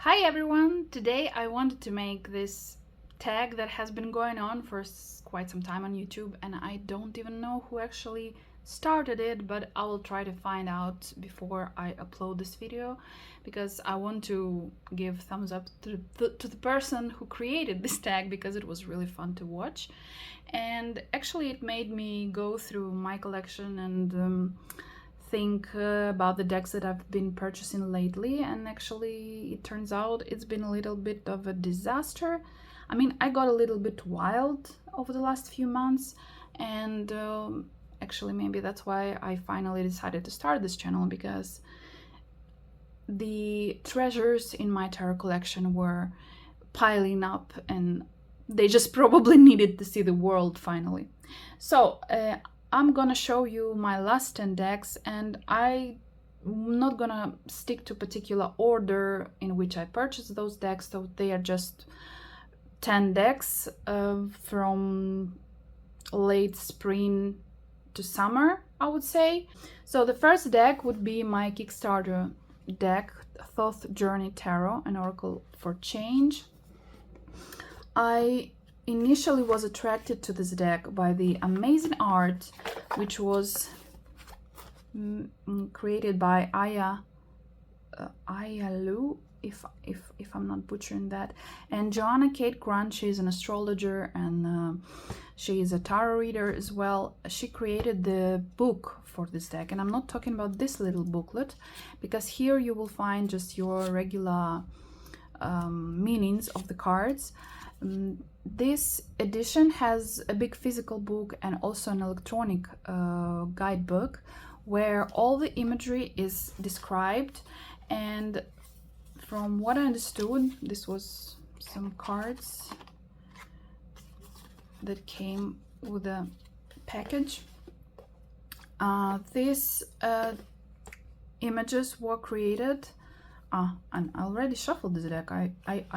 Hi everyone! Today I wanted to make this tag that has been going on for quite some time on YouTube, and I don't even know who actually started it, but I will try to find out before I upload this video because I want to give thumbs up to the person who created this tag because it was really fun to watch. And actually it made me go through my collection and think about the decks that I've been purchasing lately, and actually it turns out it's been a little bit of a disaster. I mean, I got a little bit wild over the last few months, and actually maybe that's why I finally decided to start this channel, because the treasures in my tarot collection were piling up and they just probably needed to see the world finally. So I'm gonna show you my last 10 decks, and I'm not gonna stick to particular order in which I purchased those decks, so they are just 10 decks from late spring to summer, I would say. So the first deck would be my Kickstarter deck, Thoth Journey Tarot, an Oracle for Change. I initially was attracted to this deck by the amazing art, which was created by Aya Lu, if I'm not butchering that, and Joanna Kate Grant. She's an astrologer and she is a tarot reader as well. She created the book for this deck, and I'm not talking about this little booklet, because here you will find just your regular meanings of the cards. This edition has a big physical book and also an electronic guidebook where all the imagery is described. And from what I understood, this was some cards that came with a package. These images were created. And I already shuffled this deck. I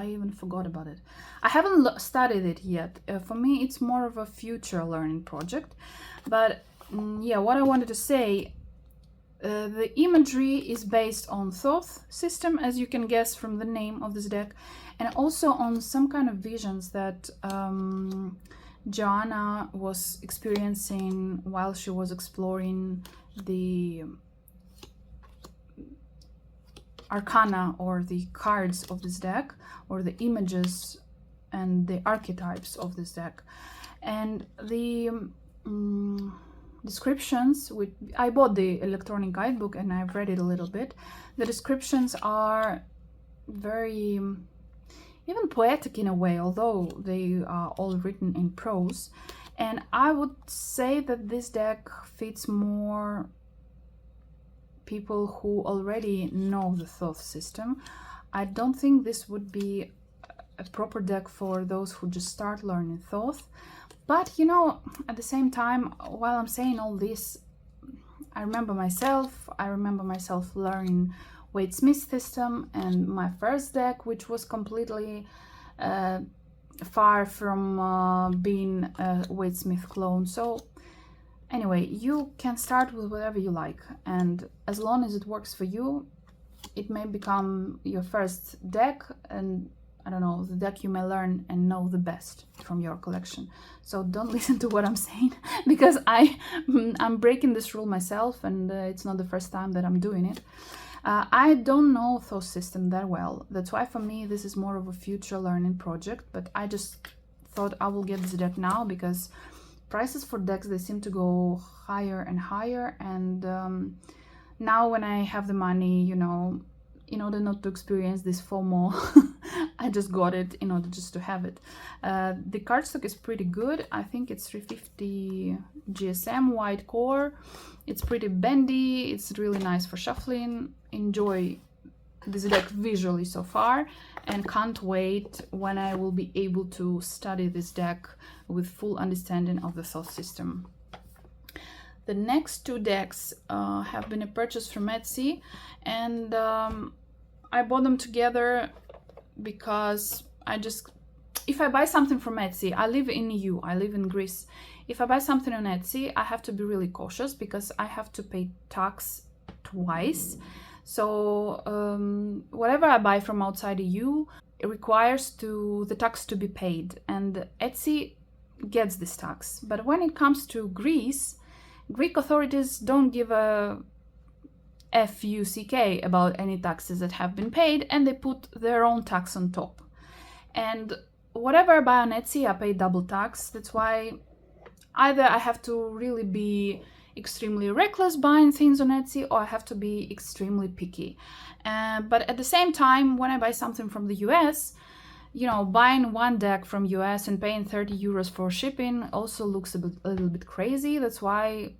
even forgot about it. I haven't studied it yet. For me, it's more of a future learning project. But yeah, what I wanted to say, the imagery is based on Thoth system, as you can guess from the name of this deck, and also on some kind of visions that Joanna was experiencing while she was exploring the arcana, or the cards of this deck, or the images and the archetypes of this deck. And the descriptions, I bought the electronic guidebook and I've read it a little bit. The descriptions are very even poetic in a way, although they are all written in prose. And I would say that this deck fits more people who already know the Thoth system. I don't think this would be a proper deck for those who just start learning Thoth. But you know, at the same time, while I'm saying all this, I remember myself learning Wade Smith system, and my first deck, which was completely far from being a Wade Smith clone. So anyway, you can start with whatever you like, and as long as it works for you, it may become your first deck, and I don't know, the deck you may learn and know the best from your collection. So don't listen to what I'm saying, because I'm breaking this rule myself, and it's not the first time that I'm doing it. I don't know Thoth system that well. That's why for me this is more of a future learning project, but I just thought I will get this deck now, because prices for decks, they seem to go higher and higher, and now when I have the money, you know, in order not to experience this FOMO, I just got it in order just to have it. The cardstock is pretty good. I think it's 350 GSM white core. It's pretty bendy. It's really nice for shuffling. Enjoy this deck visually so far, and can't wait when I will be able to study this deck with full understanding of the Thoth system. The next two decks have been a purchase from Etsy, and I bought them together because if I buy something from Etsy, I live in EU, I live in Greece. If I buy something on Etsy, I have to be really cautious because I have to pay tax twice. So whatever I buy from outside EU, it requires the tax to be paid, and Etsy gets this tax. But when it comes to Greece, Greek authorities don't give a FUCK about any taxes that have been paid, and they put their own tax on top. And whatever I buy on Etsy, I pay double tax. That's why either I have to really be extremely reckless buying things on Etsy, or I have to be extremely picky. But at the same time, when I buy something from the US, you know, buying one deck from US and paying 30 euros for shipping also looks a little bit crazy. That's why,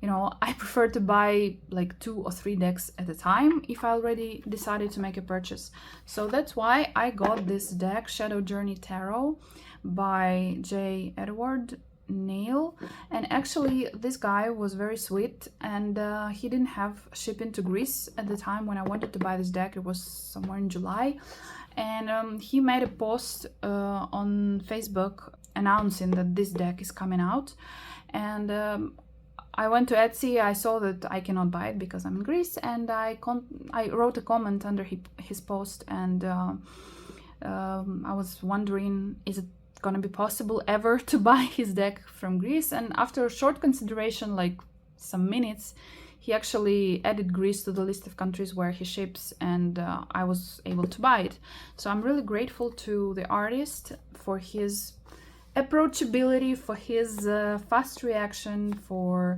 you know, I prefer to buy like 2 or 3 decks at a time if I already decided to make a purchase. So that's why I got this deck, Shadow Journey Tarot by J. Edward Neil. And actually this guy was very sweet, and he didn't have shipping to Greece at the time when I wanted to buy this deck. It was somewhere in July. And he made a post on Facebook announcing that this deck is coming out. And I went to Etsy. I saw that I cannot buy it because I'm in Greece, and I wrote a comment under his post, and I was wondering, is it gonna be possible ever to buy his deck from Greece? And after a short consideration, like some minutes, he actually added Greece to the list of countries where he ships, and I was able to buy it. So I'm really grateful to the artist for his approachability, for his fast reaction, for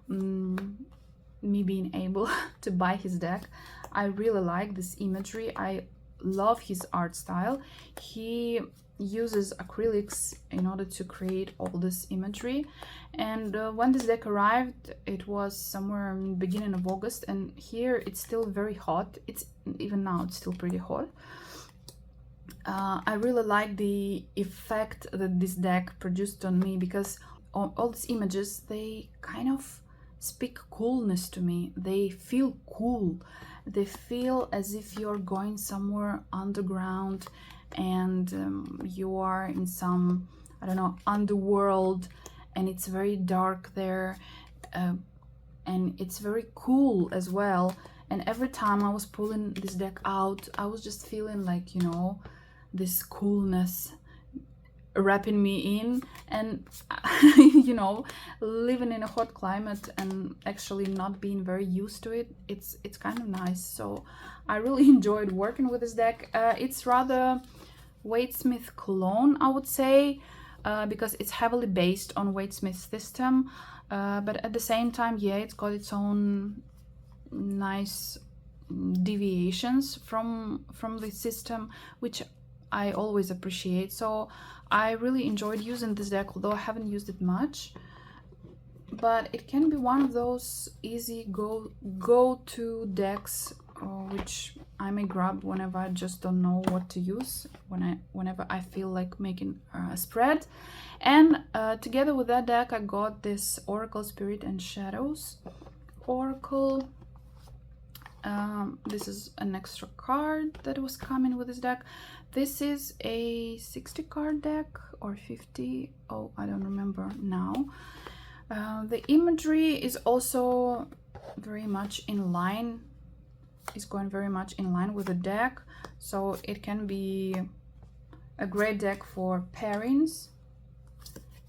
me being able to buy his deck. I really like this imagery. I love his art style. He uses acrylics in order to create all this imagery. And when this deck arrived, it was somewhere in the beginning of August, and here it's still very hot. It's even now it's still pretty hot. I really like the effect that this deck produced on me, because all these images, they kind of speak coolness to me. They feel cool. They feel as if you're going somewhere underground, and you are in some, I don't know, underworld, and it's very dark there, and it's very cool as well. And every time I was pulling this deck out, I was just feeling like, you know, this coolness wrapping me in. And you know, living in a hot climate and actually not being very used to it, it's kind of nice. So I really enjoyed working with this deck. It's rather Waite-Smith clone, I would say, because it's heavily based on Waite-Smith's system, but at the same time, yeah, it's got its own nice deviations from the system, which I always appreciate. So I really enjoyed using this deck, although I haven't used it much. But it can be one of those easy go-to decks, which I may grab whenever I just don't know what to use, whenever I feel like making a spread. And together with that deck, I got this Oracle Spirit and Shadows Oracle. This is an extra card that was coming with this deck. This is a 60 card deck or 50. Oh, I don't remember now. The imagery is also very much in line, is going very much in line with the deck, so it can be a great deck for pairings.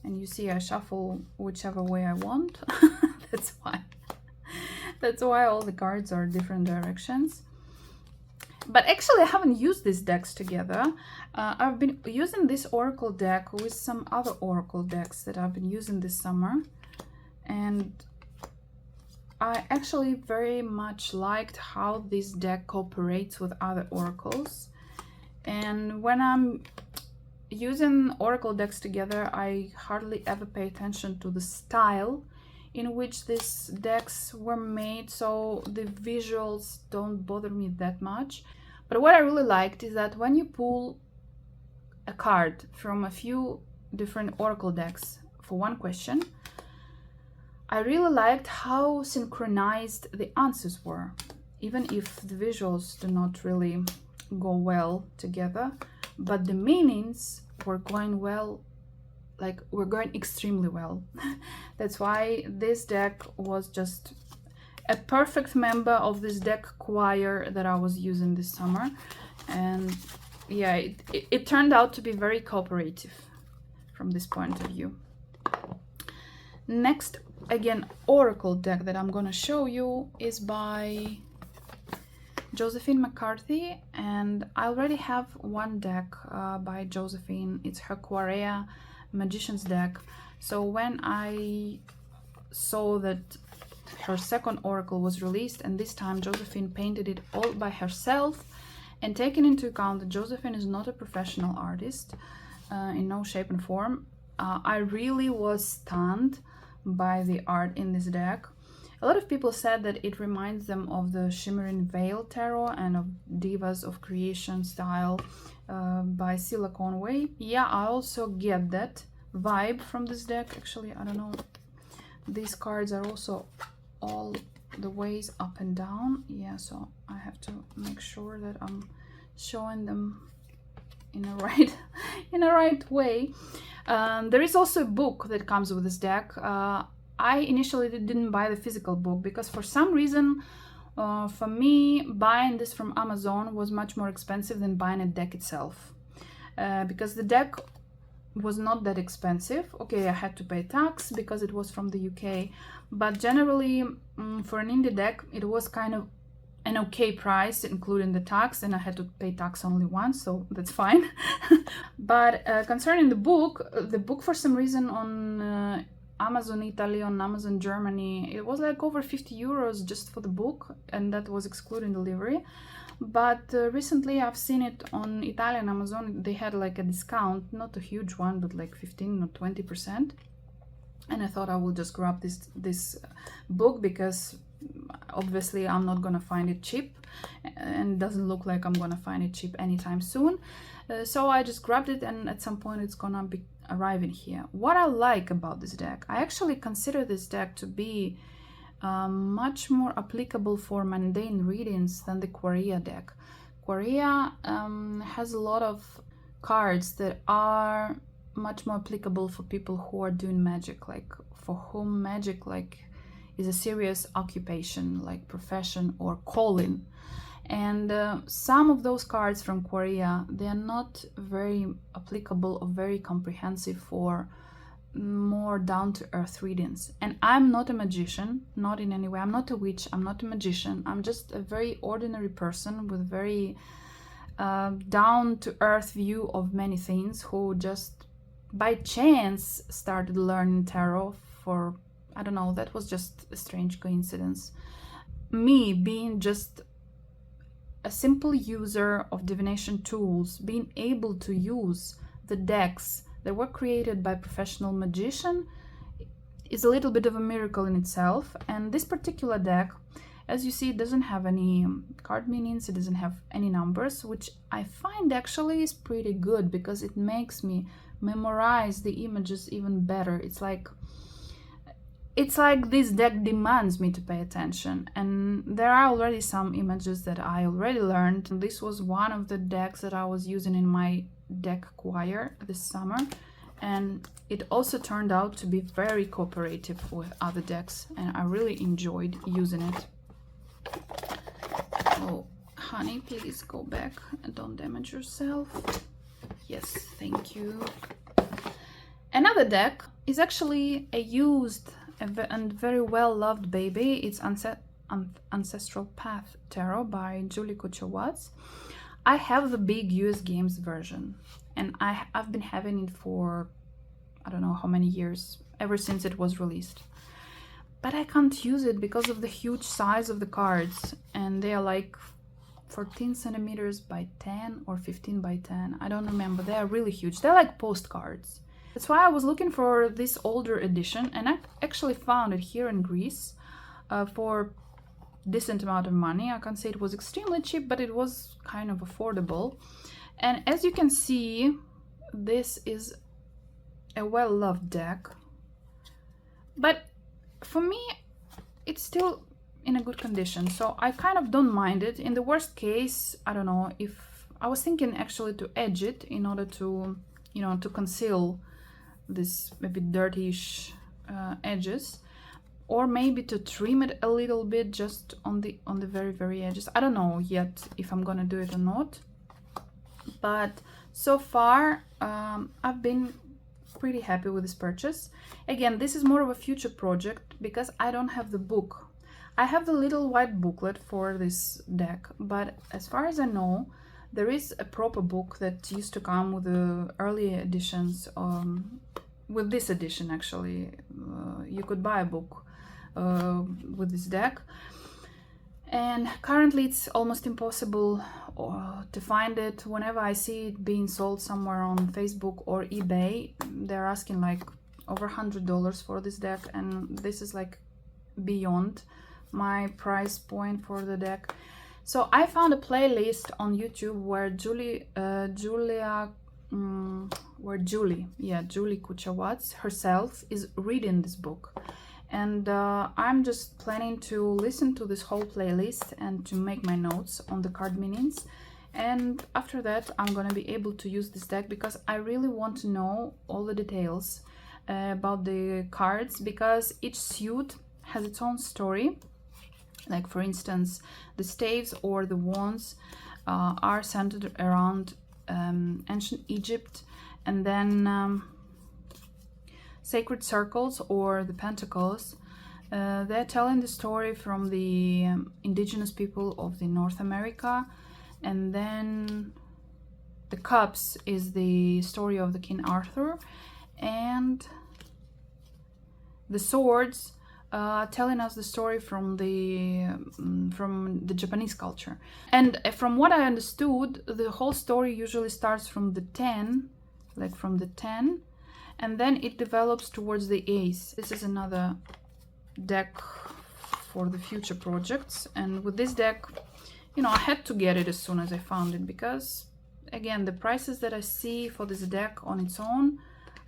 And you see I shuffle whichever way I want. That's why all the cards are different directions. But actually I haven't used these decks together. I've been using this Oracle deck with some other Oracle decks that I've been using this summer, and I actually very much liked how this deck cooperates with other oracles. And when I'm using Oracle decks together, I hardly ever pay attention to the style in which these decks were made, so the visuals don't bother me that much. But what I really liked is that when you pull a card from a few different Oracle decks for one question, I really liked how synchronized the answers were, even if the visuals do not really go well together, but the meanings were going well, like were going extremely well. That's why this deck was just a perfect member of this deck choir that I was using this summer. And yeah, it turned out to be very cooperative from this point of view. Next, again, Oracle deck that I'm gonna show you is by Josephine McCarthy, and I already have one deck by Josephine. It's her Quarea Magician's deck. So when I saw that her second Oracle was released, and this time Josephine painted it all by herself, and taking into account that Josephine is not a professional artist in no shape and form, I really was stunned by the art in this deck. A lot of people said that it reminds them of the Shimmering Veil Tarot and of Divas of Creation style by Cilla Conway. Yeah, I also get that vibe from this deck. Actually, I don't know, these cards are also all the ways up and down. Yeah, so I have to make sure that I'm showing them in a right way. There is also a book that comes with this deck. I initially didn't buy the physical book because for some reason, for me, buying this from Amazon was much more expensive than buying a deck itself. Because the deck was not that expensive. Okay, I had to pay tax because it was from the UK, but generally for an indie deck, it was kind of an okay price, including the tax, and I had to pay tax only once, so that's fine. But concerning the book for some reason on Amazon Italy, on Amazon Germany, it was like over 50 euros just for the book, and that was excluding delivery. But recently I've seen it on Italian Amazon. They had like a discount, not a huge one, but like 15 or 20%. And I thought I will just grab this book because obviously I'm not gonna find it cheap, and it doesn't look like I'm gonna find it cheap anytime soon. So I just grabbed it, and at some point it's gonna be arriving here. What I like about this deck, I actually consider this deck to be much more applicable for mundane readings than the Quarea deck. Quarea has a lot of cards that are much more applicable for people who are doing magic, like for whom magic is a serious occupation, like profession or calling. And some of those cards from Quarea, they are not very applicable or very comprehensive for more down-to-earth readings. And I'm not a magician, not in any way. I'm not a witch, I'm not a magician. I'm just a very ordinary person with very down-to-earth view of many things, who just by chance started learning tarot for, I don't know, that was just a strange coincidence. Me being just a simple user of divination tools, being able to use the decks that were created by professional magician is a little bit of a miracle in itself. And this particular deck, as you see, it doesn't have any card meanings, it doesn't have any numbers, which I find actually is pretty good because it makes me memorize the images even better. It's like this deck demands me to pay attention, and there are already some images that I already learned. This was one of the decks that I was using in my deck choir this summer, and it also turned out to be very cooperative with other decks, and I really enjoyed using it. Oh, honey, please go back and don't damage yourself. Yes, thank you. Another deck is actually a used and very well loved baby. It's Ancestral Path Tarot by Julie Kutcher-Watts. I have the big US Games version, and I've been having it for I don't know how many years, ever since it was released. But I can't use it because of the huge size of the cards, and they are like 14 centimeters by 10 or 15 by 10. I don't remember. They are really huge. They're like postcards. That's why I was looking for this older edition, and I actually found it here in Greece for decent amount of money. I can't say it was extremely cheap, but it was kind of affordable. And as you can see, this is a well-loved deck. But for me, it's still in a good condition, so I kind of don't mind it. In the worst case, I don't know, if I was thinking actually to edge it in order to, you know, to conceal this maybe dirtyish edges, or maybe to trim it a little bit just on the very edges. I don't know yet if I'm gonna do it or not, but so far I've been pretty happy with this purchase. Again, this is more of a future project because I don't have the book. I have the little white booklet for this deck, but as far as I know, there is a proper book that used to come with the early editions. With this edition, actually, you could buy a book with this deck. And currently it's almost impossible to find it. Whenever I see it being sold somewhere on Facebook or eBay, they're asking like over $100 for this deck, and this is like beyond my price point for the deck. So I found a playlist on YouTube where Julie Kuchawatz herself is reading this book. And I'm just planning to listen to this whole playlist and to make my notes on the card meanings. And after that, I'm gonna be able to use this deck because I really want to know all the details about the cards, because each suit has its own story. Like for instance, the staves or the wands are centered around ancient Egypt, and then sacred circles or the pentacles, they're telling the story from the indigenous people of the North America. And then the cups is the story of the King Arthur, and the swords telling us the story from the Japanese culture. And from what I understood, the whole story usually starts from the 10, like from the 10, and then it develops towards the ace. This is another deck for the future projects, and with this deck, you know, I had to get it as soon as I found it because, again, the prices that I see for this deck on its own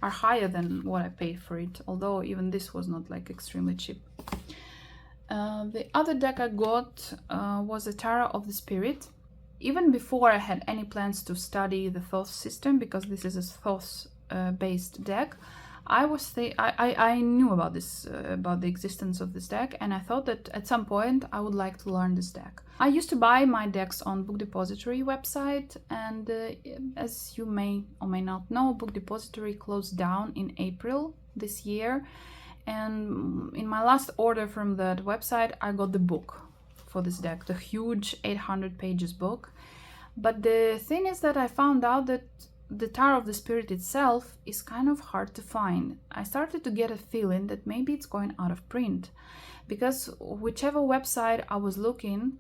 are higher than what I paid for it, although even this was not like extremely cheap. The other deck I got was a Tarot of the Spirit. Even before I had any plans to study the Thoth system, because this is a Thoth based deck, I knew about this, about the existence of this deck, and I thought that at some point I would like to learn this deck. I used to buy my decks on Book Depository website, and as you may or may not know, Book Depository closed down in April this year, and in my last order from that website I got the book for this deck, the huge 800 pages book. But the thing is that I found out that the Tarot of the Spirit itself is kind of hard to find. I started to get a feeling that maybe it's going out of print, because whichever website I was looking,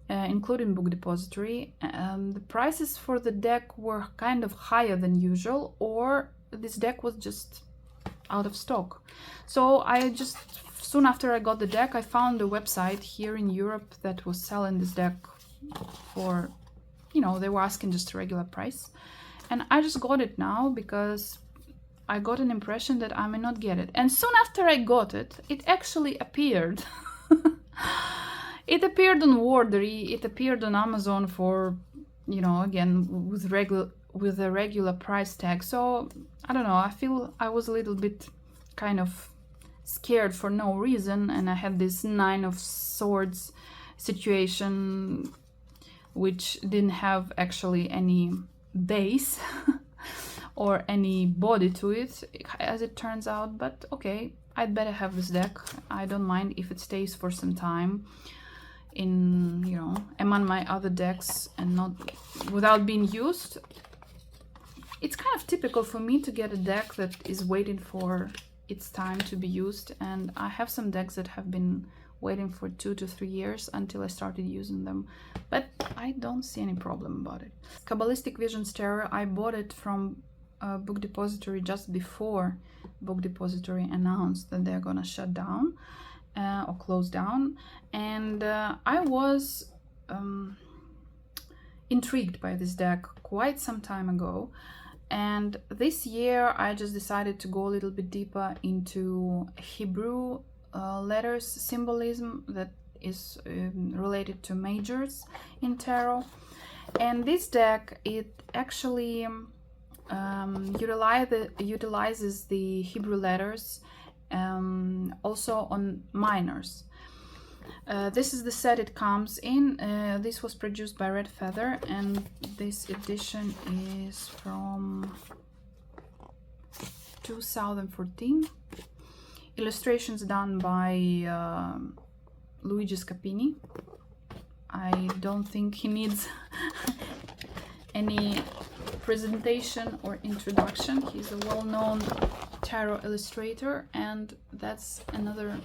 including Book Depository, the prices for the deck were kind of higher than usual, or this deck was just out of stock. So I just, soon after I got the deck, I found a website here in Europe that was selling this deck for, you know, they were asking just a regular price. And I just got it now because I got an impression that I may not get it. And soon after I got it, it actually appeared. It appeared on Wordery, it appeared on Amazon for, you know, again, with a regular price tag. So, I don't know, I feel I was a little bit kind of scared for no reason. And I had this 9 of Swords situation, which didn't have actually any base or any body to it, as it turns out. But okay, I'd better have this deck. I don't mind if it stays for some time in, you know, among my other decks and not without being used. It's kind of typical for me to get a deck that is waiting for its time to be used, and I have some decks that have been waiting for 2 to 3 years until I started using them, but I don't see any problem about it. Kabbalistic Visions Tarot, I bought it from Book Depository just before Book Depository announced that they're gonna shut down or close down, and I was intrigued by this deck quite some time ago, and this year I just decided to go a little bit deeper into Hebrew letters symbolism that is related to majors in tarot. And this deck, it actually utilizes the Hebrew letters also on minors. This is the set it comes in. This was produced by Red Feather, and this edition is from 2014. Illustrations done by Luigi Scapini. I don't think he needs any presentation or introduction. He's a well-known tarot illustrator, and that's another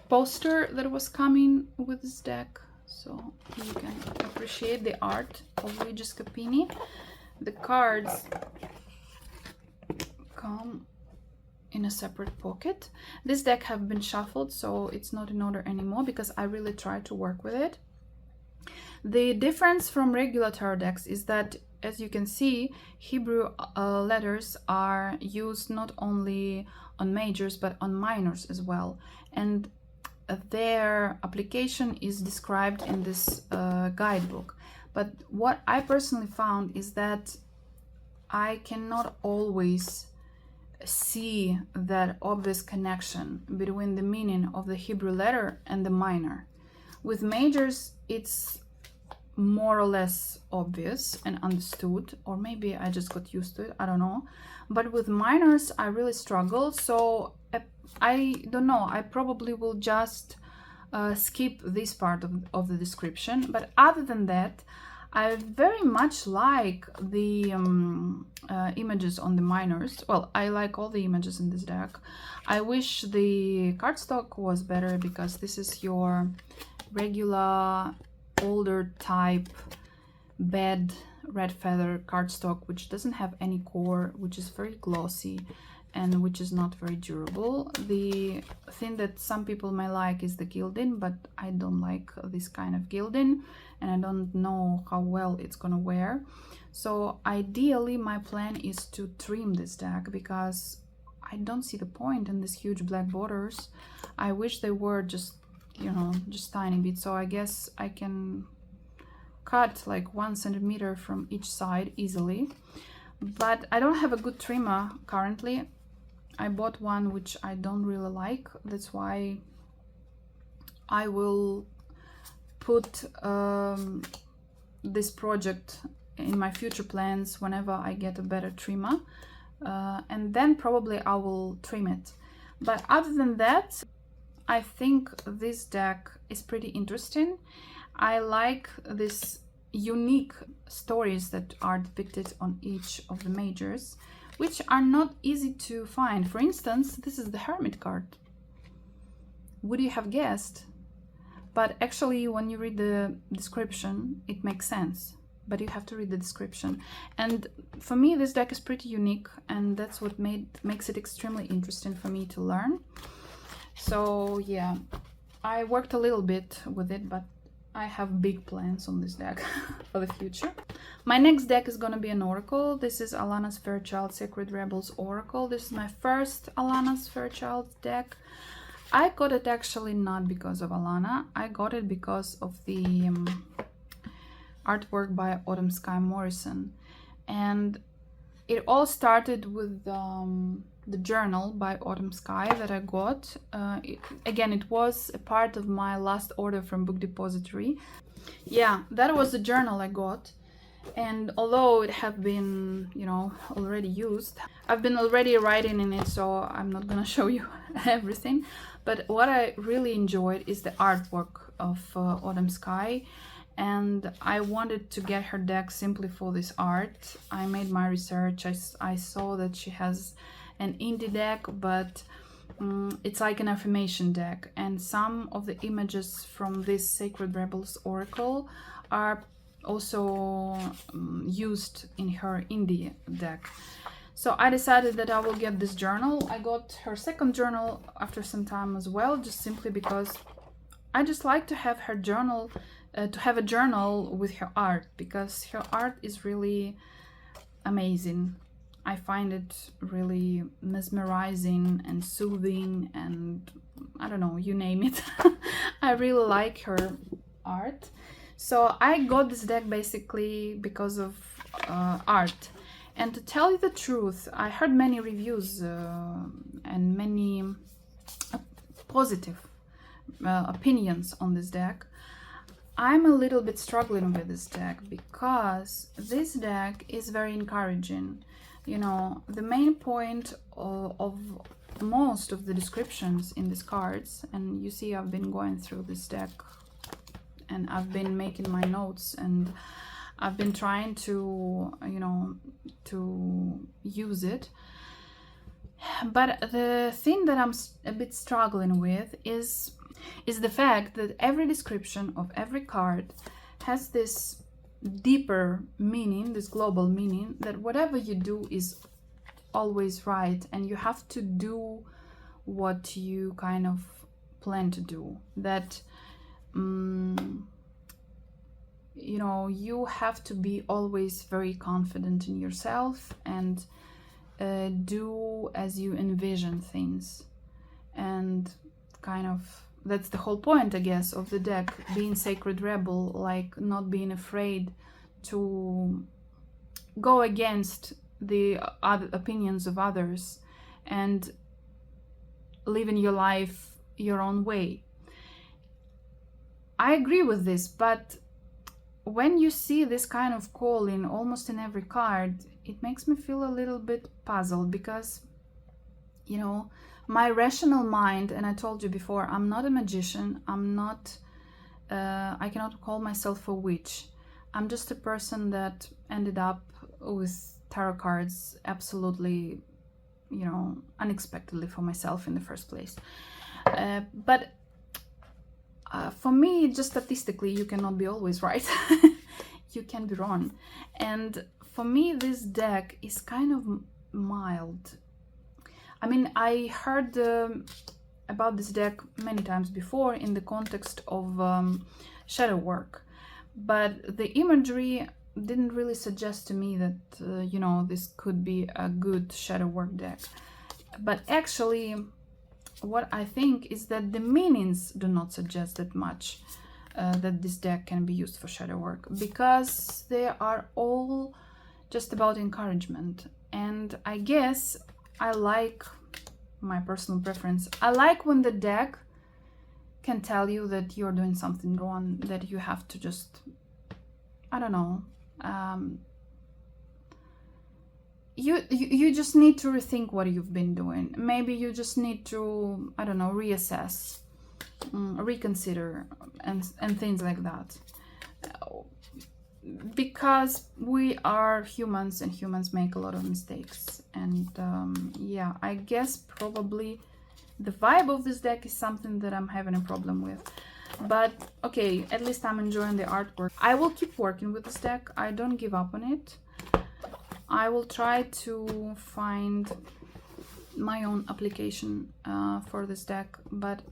poster that was coming with this deck, so you can appreciate the art of Luigi Scapini. The cards come in a separate pocket. This deck have been shuffled, so it's not in order anymore because I really tried to work with it. The difference from regular tarot decks is that, as you can see, Hebrew letters are used not only on majors but on minors as well, and their application is described in this guidebook. But what I personally found is that I cannot always see that obvious connection between the meaning of the Hebrew letter and the minor. With majors, it's more or less obvious and understood, or maybe I just got used to it, I don't know. But with minors, I really struggle, so I don't know, I probably will just skip this part of the description. But other than that, I very much like the images on the minors. Well, I like all the images in this deck. I wish the cardstock was better, because this is your regular older type bed Red Feather cardstock, which doesn't have any core, which is very glossy and which is not very durable. The thing that some people may like is the gilding, but I don't like this kind of gilding, and I don't know how well it's gonna wear. So ideally my plan is to trim this deck, because I don't see the point in these huge black borders. I wish they were just, you know, just tiny bit. So I guess I can cut like 1 centimeter from each side easily, but I don't have a good trimmer currently. I bought one which I don't really like. That's why I will put this project in my future plans whenever I get a better trimmer, and then probably I will trim it. But other than that, I think this deck is pretty interesting. I like these unique stories that are depicted on each of the majors, which are not easy to find. For instance, this is the Hermit card. Would you have guessed? But actually, when you read the description, it makes sense. But you have to read the description. And for me, this deck is pretty unique, and that's what makes it extremely interesting for me to learn. So yeah, I worked a little bit with it, but I have big plans on this deck for the future. My next deck is gonna be an Oracle. This is Alana's Fairchild Sacred Rebels Oracle. This is my first Alana's Fairchild deck. I got it actually not because of Alana. I got it because of the artwork by Autumn Sky Morrison. And it all started with the journal by Autumn Sky that I got. Again, it was a part of my last order from Book Depository. Yeah, that was the journal I got. And although it have been, you know, already used, I've been already writing in it, so I'm not gonna show you everything. But what I really enjoyed is the artwork of Autumn Sky. And I wanted to get her deck simply for this art. I made my research. I saw that she has an indie deck, but it's like an affirmation deck, and some of the images from this Sacred Rebels Oracle are also used in her indie deck. So I decided that I will get this journal. I got her second journal after some time as well, just simply because I just like to have her journal, to have a journal with her art, because her art is really amazing. I find it really mesmerizing and soothing, and I don't know, you name it. I really like her art. So I got this deck basically because of art. And to tell you the truth, I heard many reviews and many positive opinions on this deck. I'm a little bit struggling with this deck because this deck is very encouraging. You know, the main point of most of the descriptions in these cards, and you see I've been going through this deck and I've been making my notes and I've been trying to, you know, to use it. But the thing that I'm a bit struggling with is the fact that every description of every card has this deeper meaning, this global meaning, that whatever you do is always right and you have to do what you kind of plan to do. That you know, you have to be always very confident in yourself and do as you envision things. And kind of that's the whole point, I guess, of the deck, being Sacred Rebel, like not being afraid to go against the other opinions of others and living your life your own way. I agree with this, but when you see this kind of calling almost in every card, it makes me feel a little bit puzzled because, you know, my rational mind, and I told you before, I'm not a magician, I'm not, I cannot call myself a witch. I'm just a person that ended up with tarot cards absolutely, you know, unexpectedly for myself in the first place. But for me, just statistically, you cannot be always right. You can be wrong. And for me, this deck is kind of mild. I mean, I heard about this deck many times before in the context of shadow work, but the imagery didn't really suggest to me that, you know, this could be a good shadow work deck. But actually, what I think is that the meanings do not suggest that much that this deck can be used for shadow work, because they are all just about encouragement. And I guess I like, my personal preference, I like when the deck can tell you that you're doing something wrong, that you have to just, I don't know, you just need to rethink what you've been doing. Maybe you just need to, I don't know, reassess, reconsider, and things like that. Because we are humans and humans make a lot of mistakes. And yeah, I guess probably the vibe of this deck is something that I'm having a problem with. But okay, at least I'm enjoying the artwork. I will keep working with this deck. I don't give up on it. I will try to find my own application for this deck, but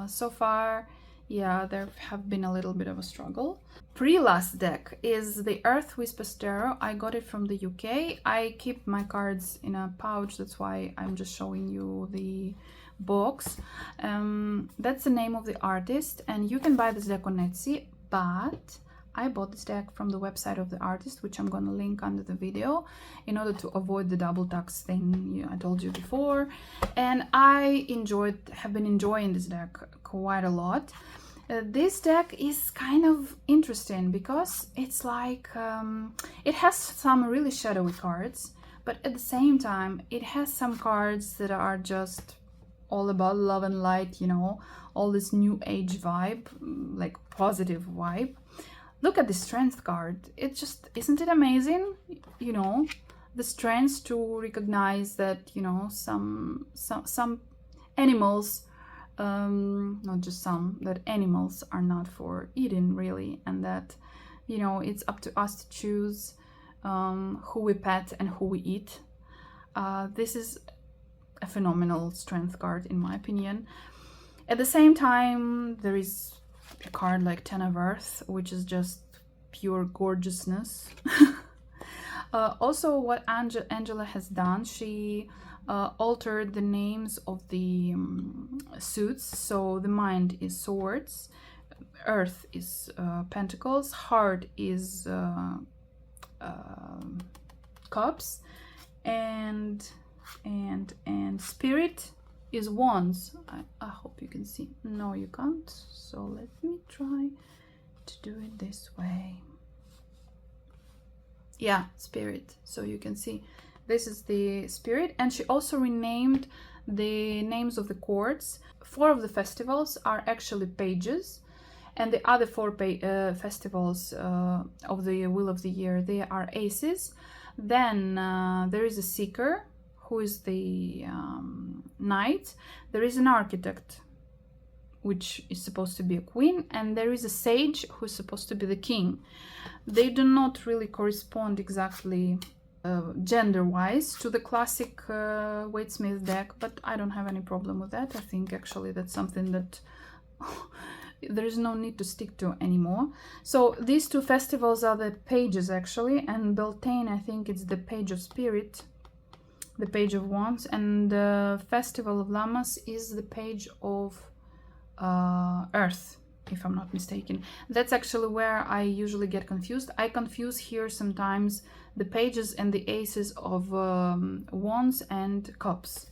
so far, yeah, there have been a little bit of a struggle. Pre-last deck is the Earth Whispers Tarot. I got it from the UK. I keep my cards in a pouch, that's why I'm just showing you the box. That's the name of the artist, and you can buy this deck on Etsy, but I bought this deck from the website of the artist, which I'm gonna link under the video, in order to avoid the double tax thing I told you before. And I have been enjoying this deck quite a lot. This deck is kind of interesting because it's like, it has some really shadowy cards, but at the same time, it has some cards that are just all about love and light, you know, all this new age vibe, like positive vibe. Look at the strength card. It just, isn't it amazing? You know, the strength to recognize that, you know, some animals, not just some, that animals are not for eating really, and that, you know, it's up to us to choose who we pet and who we eat. This is a phenomenal strength card in my opinion. At the same time, there is a card like Ten of Earth, which is just pure gorgeousness. Also, what Angela has done, she altered the names of the suits. So the Mind is Swords, Earth is Pentacles, Heart is Cups, and Spirit is wands. I hope you can see. No, you can't. So let me try to do it this way. Yeah, spirit. So you can see this is the spirit, and she also renamed the names of the chords. 4 of the festivals are actually pages, and the other 4 festivals of the Wheel of the Year, they are aces. Then there is a seeker, who is the knight. There is an architect, which is supposed to be a queen, and there is a sage, who is supposed to be the king. They do not really correspond exactly gender-wise to the classic Waite-Smith deck, but I don't have any problem with that. I think actually that's something that there is no need to stick to anymore. So these 2 festivals are the pages actually, and Beltane, I think it's the page of spirit, the page of wands, and the Festival of Lammas is the page of earth, if I'm not mistaken. That's actually where I usually get confused. I confuse here sometimes the pages and the aces of wands and cups,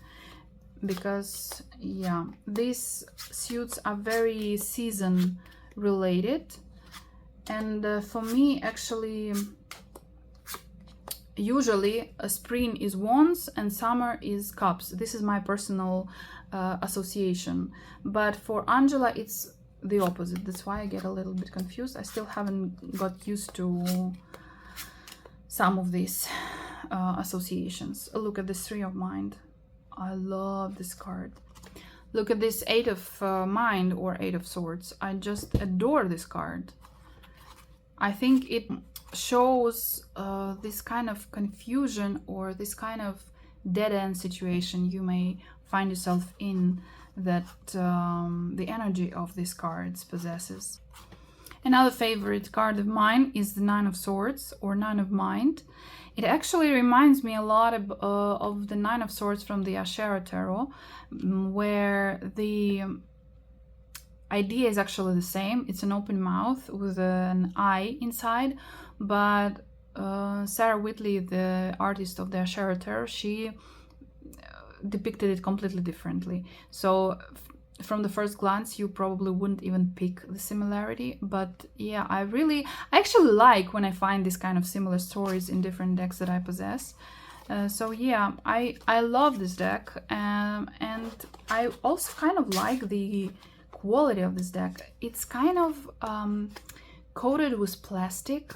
because yeah, these suits are very season related, and for me actually usually a spring is wands and summer is cups. This is my personal association, but for Angela it's the opposite. That's why I get a little bit confused. I still haven't got used to some of these associations. Look at this 3 of mind. I love this card. Look at this 8 of mind, or 8 of swords. I just adore this card. I think it shows this kind of confusion, or this kind of dead-end situation you may find yourself in, that the energy of these cards possesses. Another favorite card of mine is the 9 of Swords, or 9 of Mind. It actually reminds me a lot of the 9 of Swords from the Asherah Tarot, where the idea is actually the same. It's an open mouth with an eye inside, but Sarah Whitley, the artist of the Asherah Tarot, she depicted it completely differently. So from the first glance you probably wouldn't even pick the similarity, but yeah, I actually like when I find this kind of similar stories in different decks that I possess. So yeah, I love this deck, and I also kind of like the quality of this deck. It's kind of coated with plastic,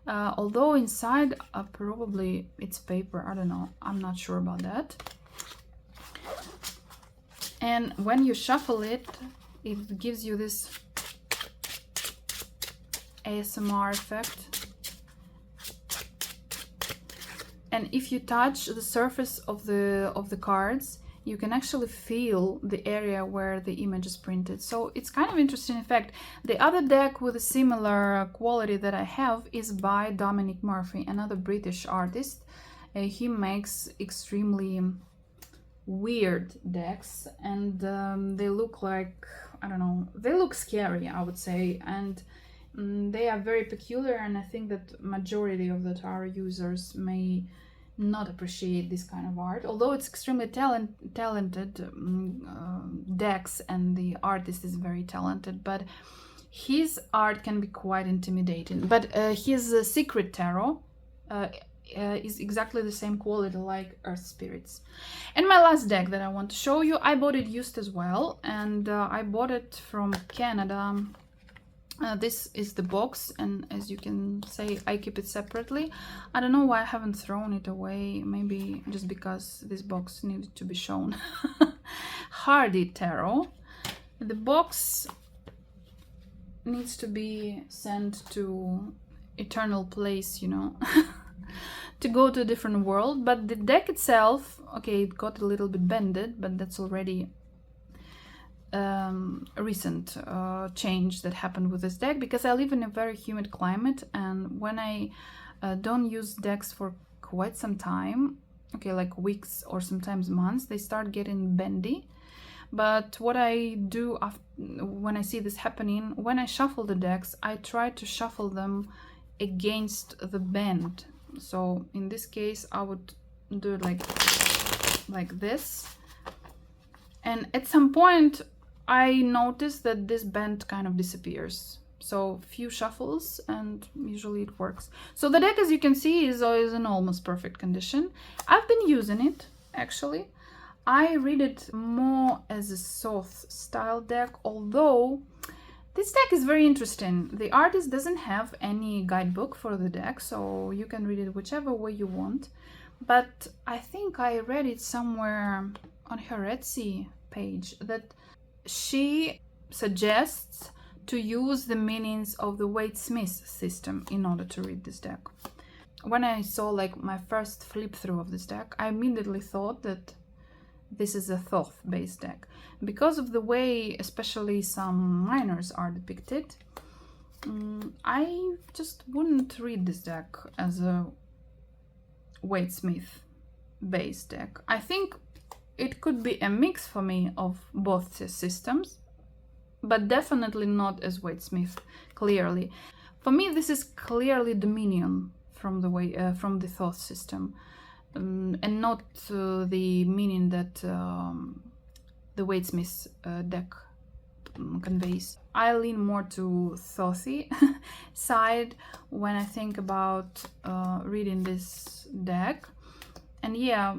although inside probably it's paper. I don't know, I'm not sure about that. And when you shuffle it, it gives you this ASMR effect. And if you touch the surface of the cards, you can actually feel the area where the image is printed. So it's kind of interesting effect. The other deck with a similar quality that I have is by Dominic Murphy, another British artist. He makes extremely weird decks, and they look like, I don't know, they look scary, I would say, and they are very peculiar, and I think that majority of the tarot users may not appreciate this kind of art, although it's extremely talented decks, and the artist is very talented, but his art can be quite intimidating. But his Secret Tarot is exactly the same quality like Earth Spirits. And my last deck that I want to show you, I bought it used as well, and I bought it from Canada. This is the box, and as you can say, I keep it separately. I don't know why I haven't thrown it away, maybe just because this box needed to be shown. Hardy Tarot. The box needs to be sent to eternal place, you know. To go to a different world, but the deck itself, okay, it got a little bit bended, but that's already a recent change that happened with this deck, because I live in a very humid climate, and when I don't use decks for quite some time, okay, like weeks or sometimes months, they start getting bendy. But what I do when I see this happening, when I shuffle the decks, I try to shuffle them against the bend. So in this case I would do it like this, And at some point, I noticed that this bend kind of disappears. So few shuffles and usually it works. So the deck, as you can see, is in almost perfect condition. I've been using it, actually. I read it more as a Thoth style deck, although this deck is very interesting. The artist doesn't have any guidebook for the deck, so you can read it whichever way you want. But I think I read it somewhere on her Etsy page that she suggests to use the meanings of the Waite-Smith system in order to read this deck. When I saw like my first flip through of this deck, I immediately thought that this is a Thoth based deck because of the way especially some minors are depicted. I just wouldn't read this deck as a Waite-Smith based deck. I think it could be a mix for me of both systems, but definitely not as Waite-Smith, clearly. For me, this is clearly Dominion from the Thoth system, and not the meaning that the Waite-Smith deck conveys. I lean more to Thothy side when I think about reading this deck, and yeah,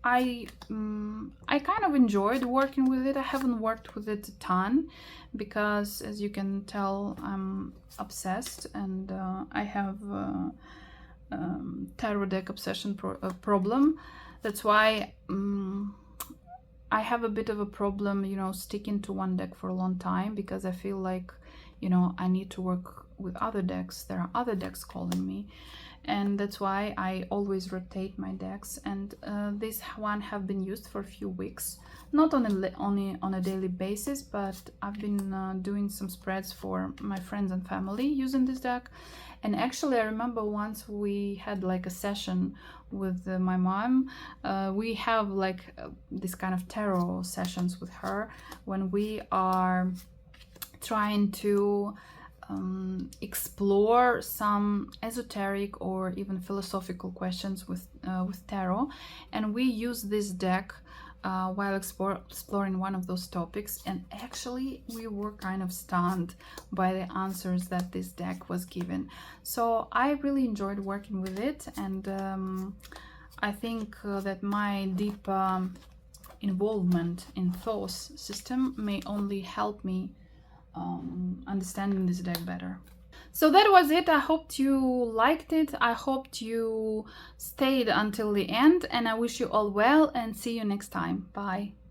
I kind of enjoyed working with it. I haven't worked with it a ton because, as you can tell, I'm obsessed, and I have tarot deck obsession problem. That's why I have a bit of a problem, sticking to one deck for a long time, because I feel like, I need to work with other decks. There are other decks calling me. And that's why I always rotate my decks, and this one have been used for a few weeks, not only on a daily basis, but I've been doing some spreads for my friends and family using this deck. And actually, I remember once we had like a session with my mom. We have like this kind of tarot sessions with her when we are trying to explore some esoteric or even philosophical questions with tarot, and we use this deck while exploring one of those topics, and actually we were kind of stunned by the answers that this deck was given. So I really enjoyed working with it, and I think that my deep involvement in Thoth system may only help me understanding this deck better. So that was it. I hoped you liked it. I hoped you stayed until the end, and I wish you all well and see you next time. Bye.